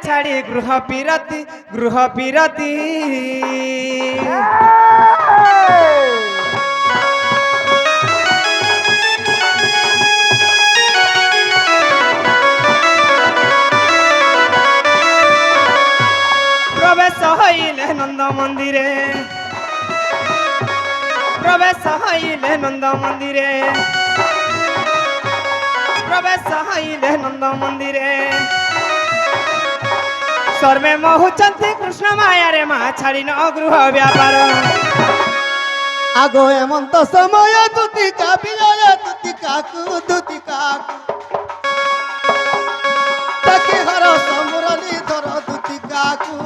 ছাড়ি গৃহ বিরতি প্রবেশ হইলে নন্দ মন্দিরে প্রবেশ হইলে নন্দ মন্দিরে প্রবেশ হইলে নন্দ মন্দিরে সর্বে মহুচন্তি কৃষ্ণ মায়ারে মা ছাড়ি ন গৃহ ব্যাপার আগো এমন তো সময় দুতি কাপিলা দুতি কাকু তাকে হর সমরণী ধর দুতি কাকু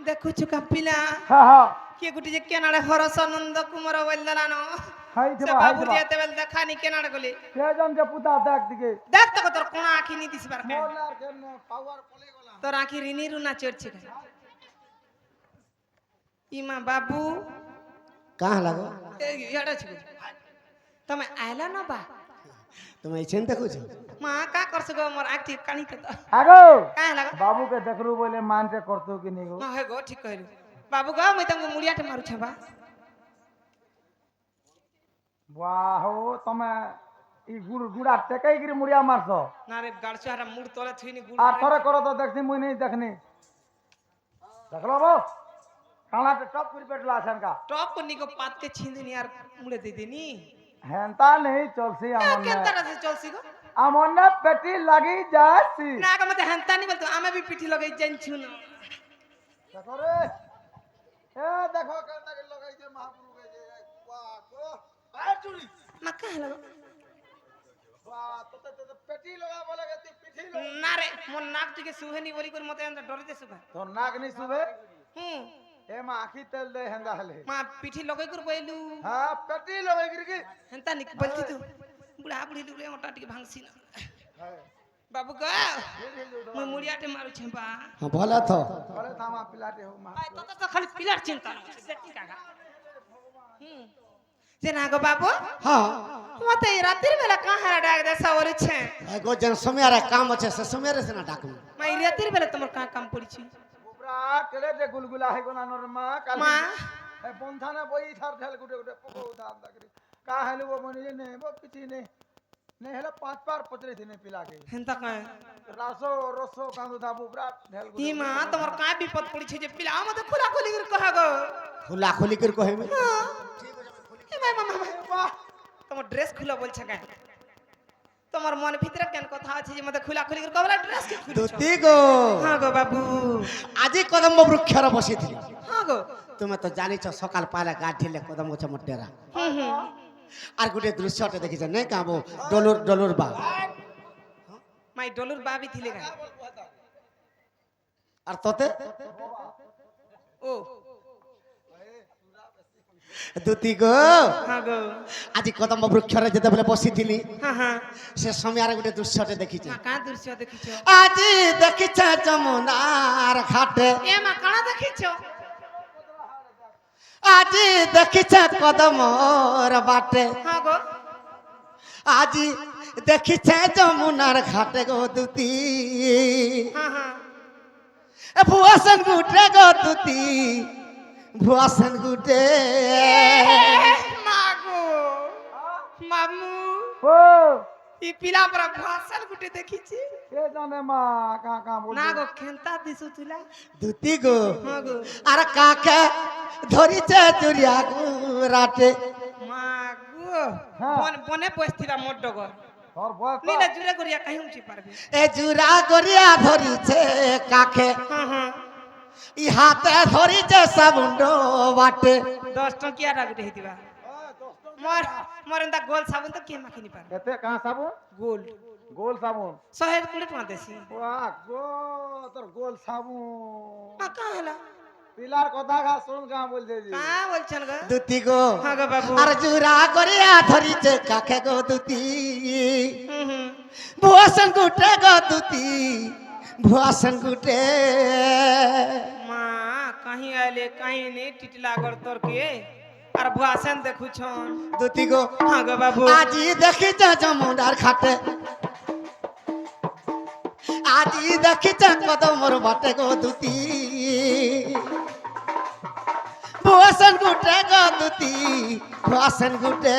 দেখুଛୁ কাপিলা କିଏ ଗୋଟେ ଯେ କେନାଡେ ହରସ ନନ୍ଦ କୁମାର ବଲଦଲାନ ସେ ବାବୁ ଯେତେବେଳେ ଦେଖାନି କେନାଡେ ଗଲେ দেখ তো তোর কোন আঁখি নি দিসবার কে তোর আঁখি রিনি রুনা চড়ছে ইমা বাবু কাহা লাগো এড়া ছিল তুমি আইলা না বা তুমি এছেন দেখুছ মা কা করছ গো মোর আঁখি কানি কে আগো কাহা লাগো বাবু কে দেখলু বলে মানতে করতো কি নি গো না হে গো ঠিক কইলু বাবু গো মই তঙ্গ মুড়িয়াটে মারু ছবা বাহো তুমি ই গুড়া টেকাই গিরি মুড়িয়া মারছো না রে গাড়ছো হারা মুড় তলে থইনি গুড় আর থরে করো তো দেখছি মুই নেই দেখনি দেখলো বাবু কানাতে টপ করে পেটলা আছেন কা টপ কোনি को पात के छींदनी यार मुड़े दे देनी হেনতা নেই চলছি আমন কেন তারা সে চলছি গো আমন না পেটি লাগি যাচ্ছি না কা মতে হেনতা নি বলতো আমি भी পিঠি লগাই জানছু না দেখো রে এ দেখো কেনতা কে লাগাইছে মহাপুরু কে যে বাহ গো আয় চুরি মা কা লাগো বাহ তো পেটি লগা বলে কে তুই পিঠি লগা না রে মোর নাক টিকে সুহেনি বলি করে মতে এন্তা ডরে দেছু কা তোর নাক নি সুবে হুম এ মা আখি তেল দে হেন্দা হলে মা পিঠি লগাই করে বইলু হ্যাঁ পেটি লগাই গিরি কি হেনতা নি বলতি তো বুড়া বুড়ি লুলে মোটা টিকে ভাঙছি না বাবু গো মই মুড়িয়াটে মারু ছবা হ্যাঁ ভালো তো বলে থামা পিলাতে হো মা আই তো খালি পিলার চিন্তা না দেখি কাকা হুম যে না গো বাবু হ্যাঁ মতে এই রাতের বেলা কাহারা ডাক দে সাওরেছে আগো যেন সময়ের কাম আছে সে সময়ের সে না ডাকু মা এই রাতের বেলা তোমার কা কাম পড়িছি বুবরা কেলে যে গুলগুলা হে গোনা নর মা কাল মা এ বন্ধানা বই থার ঢেল গুটে গুটে পকো দাম দাগরি কা হেলু বো মনি নে বো পিছি নে নে হেলা পাঁচ পার পচরে থিনে পিলা के হেনতা কা রাসো রসো কান্দু দা বুবরা ঢেল কি গুটে মা তোমার কা বিপদ পড়িছে যে পিলা আমাদের খোলা খোলি করে কহা গো খুলা খুলি করে কহিবে এ ভাই মামা বাহ তোমার ড্রেস খুলা বলছে কেন তোমার মন ভিতরে কেন কথা আছে যে মতে খোলা খোলি করে কবলা ড্রেস কে খুলি দুতি গো হ্যাঁ গো বাবু আজি কদম্ব বৃক্ষর বসিছিল হ্যাঁ গো তুমি তো জানিছ সকাল পালে গাঠিলে কদম গছ মটেরা হুম হুম আর গোটে দৃশ্যটা দেখিছ নাই কাবো ডলুর বা মাই ডলুর বাবি থিলে গা আর তোতে ও দুতি গো হ্যাঁ গো আজি কদম্ব বৃক্ষরে যেতেবেলে বসিছিলি হ্যাঁ হ্যাঁ সে সময় আর গোটে দৃশ্যটা দেখিছ মা কা দৃশ্য দেখিছো আজি দেখিছ যমুনার ঘাটে এ মা কানা দেখিছো আজি দেখিছ কদমর বাটে হ্যাঁ গো আজি দেখিছ যমুনার ঘাটে গো দুতি হ্যাঁ হ্যাঁ ভুয়াসন গুটে গো দুতি ভুয়াসন গুটে মা গো মামু ও ই পিলা পরা ভাষণ গুটে দেখিছি এ জানে মা কা কা বল না গো খেন্তা দিছু তুলা দুতি গো হ্যাঁ গো আর কাকে ধরিছে চুরিয়া রাতে মা গো হ্যাঁ। বনে বসতিরা মোর ডগর তোর বয়স নীলা জুড়ে করিয়া কাহি উঠি পারবে এ জুরা গরিয়া ধরিছে কাকে হ্যাঁ হ্যাঁ ই হাতে ধরিছে সাবুন্ড বাটে 10 টকিয়া রাগতে হইতিবা মোর মোর এন্তা গোল সাবুন তো কে মাখিনি পার এতে কা সাবুন গোল গোল সাবুন 100 কুড়ি টাকা দেছি ওয়া গো তোর গোল সাবুন মা কা হলা পিলার কথা গা শুন কা বলছে জি হ্যাঁ বলছেন গো দুতি গো হ্যাঁ গো বাবু আর জুরা করিয়া ধরিছে কাকে গো দুতি হুম হুম ভুয়াসন গুটে গো দুতি ভুয়াসন গুটে মা कहीं आले कहीं नहीं टिटला कर तोर के আর ভাষণ দেখুছন দুতি গো হ্যাঁ গো বাবু আজি দেখিছ যমুনার ঘাটে আজি দেখিছ কদমর বাটে গো দুতি ভুয়াসন গুটে গো দুতি ভুয়াসন গুটে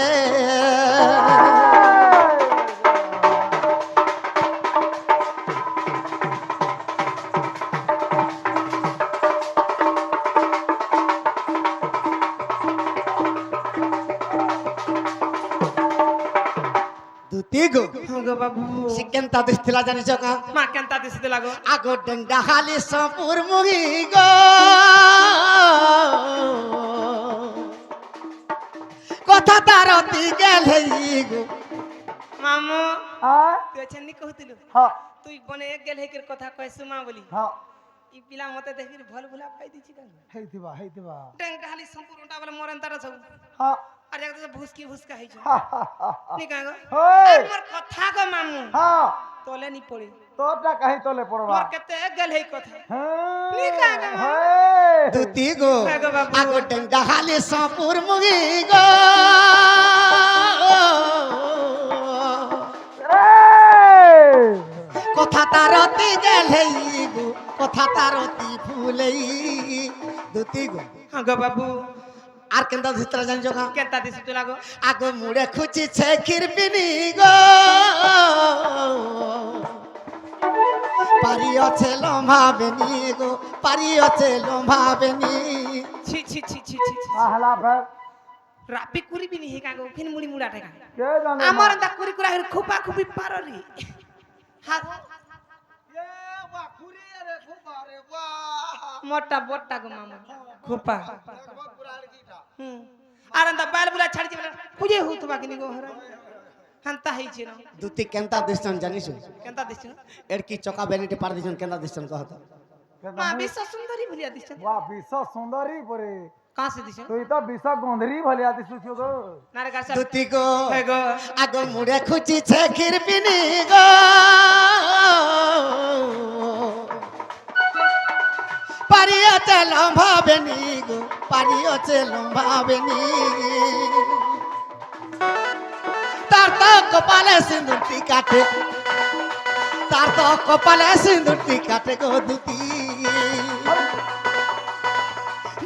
দুতি গো হ্যাঁ গো বাবু সে কেনতা দিছিল জানিছ কা মা কেনতা দিতে লাগো আগো ডেঙ্গা হালি সপুর মুগি গো কথা তার অতি গেলে গো মামু হ্যাঁ তুই আছেন নি কহুতিলু হ্যাঁ তুই বনে এক গেল হেকের কথা কয় সুমা বলি হ্যাঁ ই পিলা মতে দেখি ভল ভুলা পাই দিছি কেন হেইতিবা ডেঙ্গা হালি সম্পূর্ণটা বলে মরেন তারা সব হ্যাঁ আর একটা ভুসকি ভুসকা হইছে হ্যাঁ হ্যাঁ নি কাগো হ্যাঁ মোর কথা গো মামু হ্যাঁ তোলে নি পড়ে তোরটা কাহি তোলে পড়বা মোর কেতে এক গেল হেই কথা হ্যাঁ নি কাগো হ্যাঁ দুতি গো হ্যাঁ গো বাবু। আগো ডেঙ্গা হালি সপুর মুগি গো কথা তার অতি গেলে গো কথা তার অতি ভুলেই দুতি গো হ্যাঁ গো বাবু আর কেনতা দিছিল জানিছ কা কেনতা দিছি তো লাগো আগো মুড়ে খুঁচিছে খিরপিনি গো পারিয়ছে লম্ভাবেনি গো পারিয়ছে লম্ভাবেনি ছি ছি ছি ছি ছি ছি। আহলা ফের রাপি কুরিবি নি হে কাগো ফিন মুড়ি মুড়া টেকা কে জানে আমার দা কুরি কুরা হের খুপা খুপি পাররি হাত এ বাহ খুরি রে খুবা রে বাহ মোটা বট্টা গো মামু খুপা একবার পুরান গীতা হুম আর দা বাইল বুলা ছাড়ি বলে পুজে হউতবা কিনি গো হরা হান্তা হইছে না দুতি কেনতা দিছন জানিস কেনতা দিছ এর কি চকা বেনিতে পার দিছন কেনতা দিছন কহত মা বিশ্ব সুন্দরী ভুলিয়া দিছ বাহ বিশ্ব সুন্দরী পরে কাঁ সে দিছ তুই তো বিশ্ব গন্ধরি ভলিয়া দিছু গো না রে গাছা দুতি গো হে গো আগো মুড়ে খুঁচিছে খিরপিনি গো পারিয়ছে লম্ভাবেনি গো পারিয়ছে লম্ভাবেনি তার তো কপালে সিঁদুরটি কাটে তার তো কপালে সিঁদুরটি কাটে গো দুতি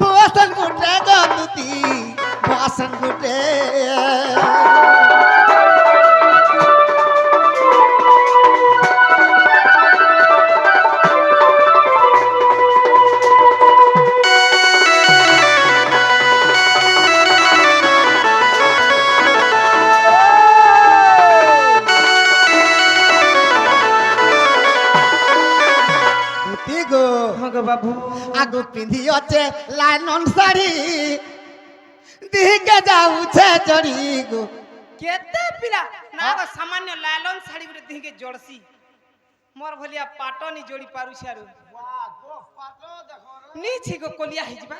ভাষণ গুটে গো দুতি ভাষণ গুটে দুতি গো হ্যাঁ গো বাবু আগু পিঁধিଅছে লাইনন শাড়ি দিকে যাউছে চড়ি গো কেতে পিলা না গো সামান্য লালন শাড়ি গুরে দিকে জড়সি মোর ভলিয়া পাটো নি जोड़ी पारु छारु বাহ গো পাটো দেখো রে নি ছি গো কলিয়া হিজবা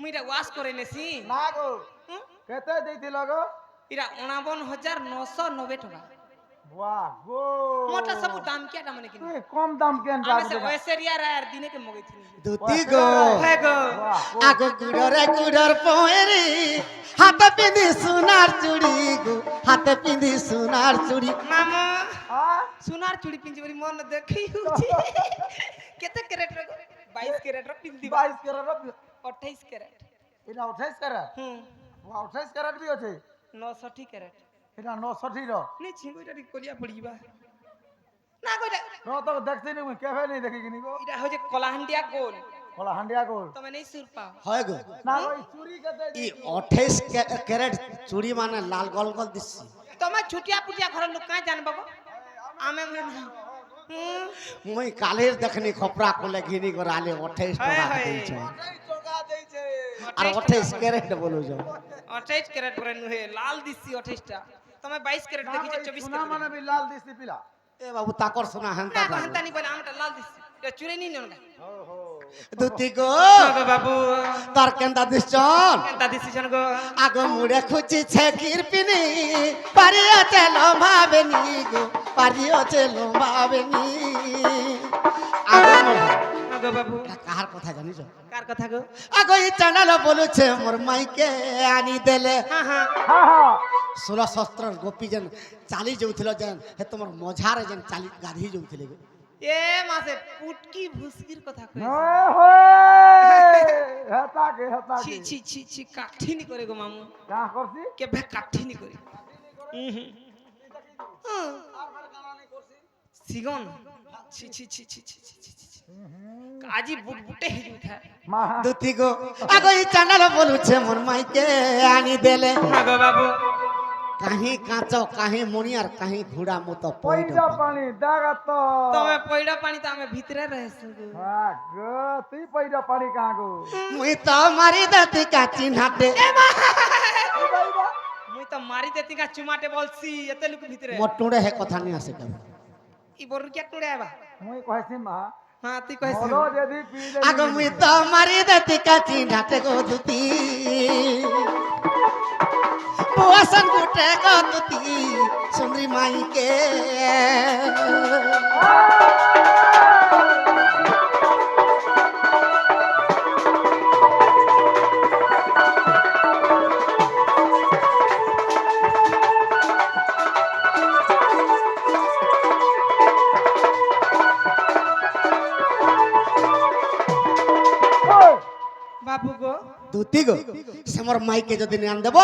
মুইরা ওয়াশ করে নেছি না গো কেতে দেইছিল গো ইরা 49,990 টাকা বাহ গো মোটা সব দাম কেটা মানে কিনি তুই কম দাম কেন আমি সে ওয়েসেরিয়া আর দিনে কে মগাইছিনি দুতি গো হে গো আগু গুড়রে গুড়র পোয়েরি হাতে পিঁধি সোনার চুড়ি গো হাতে পিঁধি সোনার চুড়ি মামা হ্যাঁ সোনার চুড়ি পিঞ্জি বলি মন দেখি হউছি কেতে ক্যারেট রে 22 ক্যারেট র পিন দিবা 22 ক্যারেট 28 ক্যারেট এটা 28 ক্যারেট হুম 28 ক্যারেট বি আছে 960 ক্যারেট এটা 960 র নি ছিঙ্গুইটা রি কলিয়া পড়িবা না কইটা নো তো দেখছি নি কেফে নেই দেখি কিনি গো এটা হচ্ছে কলাহান্ডিয়া গোল বলা হান্ডিয়া গোল তুমি নেই সুর পাও হয় গো না গো এই চুরি কেতে ই 28 ক্যারেট চুড়ি মানে লাল গল গল দিছি তোমার ছুটিয়া পুটিয়া ঘর লোক কাই জানবা গো আমি মুই কালের দেখনি খপরা কোলে ঘিনি করে আলে 28 টাকা হায়। দিছ এই টাকা দেইছে আর 28 ক্যারেট বলো যাও 28 ক্যারেট করে নুহে লাল দিছি 28টা তুমি 22 ক্যারেট না দেখিছো গো, এই 24 সোনা ক্যারেট মানে বি লাল দিছি পিলা এ বাবু তাকর শোনা হান্তা না হান্তা নি বলে আমটা লাল দিছি এটা চুরে নি নন দুতি গো গো বাবু তার কেন্দা দিছন কেনতা ডিসিশন গো আগ মুড়ে খুঁজি ছেকির পিনি পারিও চেলো ভাবেনি গো পারিও চেলো ভাবেনি গো বাবু কাহার কথা জানিছ কার কথা গো আগ এই চানাল বলুছে মোর মাইকে আনি দেলে হ্যাঁ হ্যাঁ হ্যাঁ হ্যাঁ 16 শস্ত্র গোপী যেন চালি যাଉଥିଲ যেন হে তোমার মঝারে যেন চালি গাধি যাଉଥିଲେ গো এ মাসে পুটকি ভুসকির কথা কই হেতাকে ছি হেতাকে ছি ছি ছি কাঠিনি করে গো মামু কা করছি কেবে কাঠিনি করে সিগন ছি ছি ছি ছি ছি ছি ছি ছি আজি বুটবুটে হে উঠা মা দুতি গো আগ এই চানাল বলুছে মোর মাইকে আনি দেলে না গো বাবু কাহি কাঁচ কাহি মণিয়ার কাহি ঘোড়া মতো পয়সা পানি দেখা তো তুমি পয়ডা পানি তো আমি ভিতরে রহেছ গো গো তুই পয়সা পানি কা গো মুই তো মারি দাতি কাচি নাটে মুই তো মারি দেতি কা চুমাটে বলছি এতে লোক ভিতরে মটুড়ে হে কথা নি আসে কেন ই বড় কি একটু আইবা মুই কইছি মা হ্যাঁ তুই কইছিস বলো যদি পি দে আগ মুই তো মারি দাতি কাচি নাটে গো দুতি বসন গুটে গো দুতি সুন্দরী মাইকে বাবু গো দুতি গো সে মোর মাইকে যদি নিয়ান দেব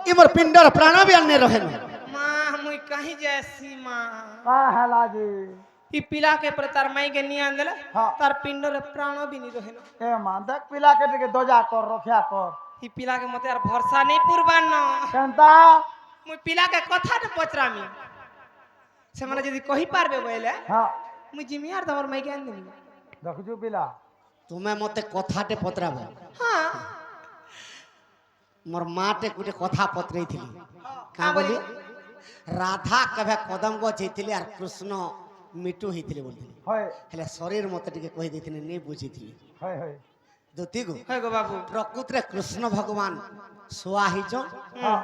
ই মোর পিণ্ডর প্রাণ বি আনে রহে না মা মুই কहीं যাইছি মা কা হেলা জি ই পিলা के पर तार माई के निया देला हाँ। तार पिंडर प्राण भी नहीं रहे ना এ মা দেখ পিলা কেটে কে দজা কর রক্ষা কর ই पिला के मते यार भरोसा नहीं पुरबान न কেনতা मुई पिला के कथा ने पचरामी से माने यदि कहि पारबे बोले হ্যাঁ मुई जिमियार तमर माई के आन देनी দেখছু পিলা তুমি মতে কথাটে পত্রাব हां মোর মাটে গুটে কথা পত্রাইছিলি কা বলি রাধা কবে কদম গছ হইছিলি আর কৃষ্ণ মিটু হইছিলি বলছিলি হয় হেলে শরীর মতে টিকে কই দিছিলি নে বুঝিছিলি হয় হয় দুতি গো है गो बाबू প্রকৃতরে কৃষ্ণ ভগবান সোয়া হইছন হ্যাঁ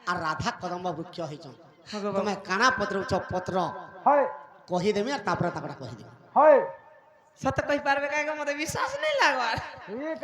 আর রাধা কদম্ব বৃক্ষ হইছন है गो তুমি बाबू কানা পত্র উচ্চ পত্র হয় কহি দেমি আর তারপরে তাকড়া কহি দেমি হয় सत कहि पारबे काहे के मते विश्वास नहीं लागवार ঠিক